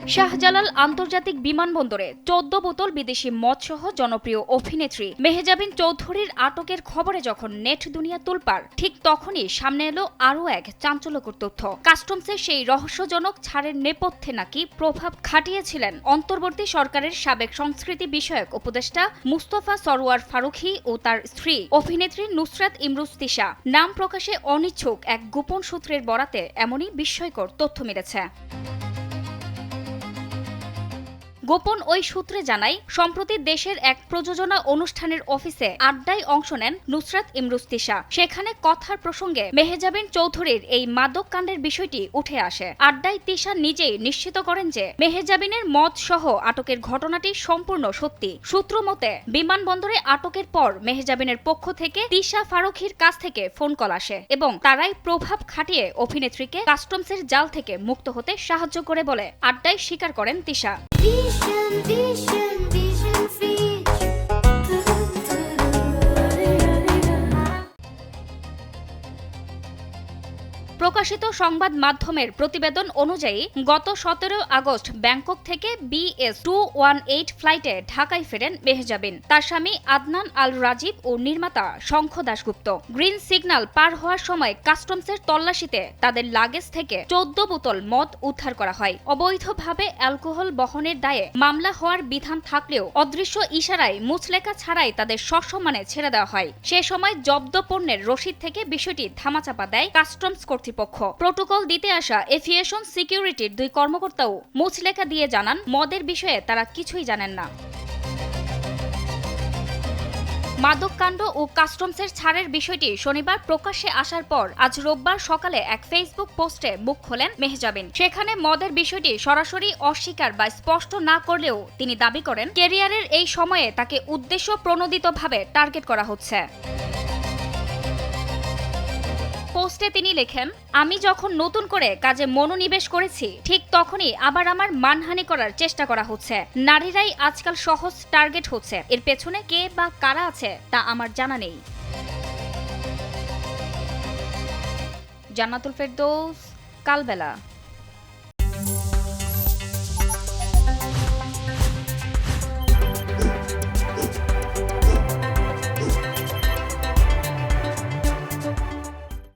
শাহজালাল আন্তর্জাতিক বিমানবন্দরে ১৪ বোতল বিদেশি মদসহ জনপ্রিয় অভিনেত্রী মেহজাবিন চৌধুরীর আটকের খবরে যখন নেট দুনিয়া তোলপাড়, ঠিক তখনই সামনে এলো আরও এক চাঞ্চল্যকর তথ্য। কাস্টমসের সেই রহস্যজনক ছাড়ের নেপথ্যে নাকি প্রভাব খাটিয়েছিলেন অন্তর্বর্তী সরকারের সাবেক সংস্কৃতি বিষয়ক উপদেষ্টা মুস্তফা সরোয়ার ফারুকী ও তার স্ত্রী অভিনেত্রী নুসরাত ইমরোজ তিশা। নাম প্রকাশে অনিচ্ছুক এক গোপন সূত্রের বরাতে এমনই বিস্ময়কর তথ্য মিলেছে। গোপন ওই সূত্রে জানায়, সম্প্রতি দেশের এক প্রযোজনা অনুষ্ঠানের অফিসে আড্ডায় অংশ নেন নুসরাত ইমরোজ তিশা। সেখানে কথার প্রসঙ্গে মেহজাবিন চৌধুরীর এই মাদক কাণ্ডের বিষয়টি উঠে আসে। আড্ডায় তিশা নিজেই নিশ্চিত করেন যে মেহজাবিনের মদ সহ আটকের ঘটনাটি সম্পূর্ণ সত্যি। সূত্র মতে, বিমানবন্দরে আটকের পর মেহজাবিনের পক্ষ থেকে তিশা ফারুকীর কাছ থেকে ফোন কল আসে এবং তারাই প্রভাব খাটিয়ে অভিনেত্রীকে কাস্টমসের জাল থেকে মুক্ত হতে সাহায্য করে বলে আড্ডায় স্বীকার করেন তিশা। প্রকাশিত সংবাদ মাধ্যমের প্রতিবেদন অনুযায়ী গত ১৭ আগস্ট ব্যাংকক থেকে BS218 ফ্লাইটে ঢাকায় ফেরেন মেহজাবিন। তার স্বামী আদনান আল রাজীব ও নির্মাতা শঙ্খ দাশগুপ্ত। গ্রিন সিগন্যাল পার হওয়ার সময় কাস্টমসের তল্লাশিতে তাদের লাগেজ থেকে ১৪ বোতল মদ উদ্ধার করা হয়। অবৈধভাবে অ্যালকোহল বহনের দায়ে মামলা হওয়ার বিধান থাকলেও অদৃশ্য ইশারায় মুচলেকা ছাড়াই তাদের সসম্মানে ছেড়ে দেওয়া হয়। সে সময় জব্দ পণ্যের রসিদ থেকে বিষয়টি ধামাচাপা দেয় কাস্টমস কর্তৃপক্ষ। প্রটোকল দিতে আসা এভিয়েশন সিকিউরিটির ২ কর্মকর্তাও মুচলেখা দিয়ে জানান, মদের বিষয়ে তারা কিছুই জানেন না। মাদক কাণ্ড ও কাস্টমসের ছাড়ের বিষয়টি শনিবার প্রকাশ্যে আসার পর আজ রোববার সকালে এক ফেসবুক পোস্টে মুখ খোলেন মেহজাবিন। সেখানে মদের বিষয়টি সরাসরি অস্বীকার বা স্পষ্ট না করলেও তিনি দাবি করেন, ক্যারিয়ারের এই সময়ে তাকে উদ্দেশ্য প্রণোদিতভাবে টার্গেট করা হচ্ছে। পোস্টে তিনি লেখেন, আমি যখন নতুন করে কাজে মনোনিবেশ করেছি, ঠিক তখনই আবার আমার মানহানি করার চেষ্টা করা হচ্ছে। নারীরাই আজকাল সহজ টার্গেট হচ্ছে। এর পেছনে কে বা কারা আছে তা আমার জানা নেই। জান্নাতুল ফেরদৌস, কালবেলা।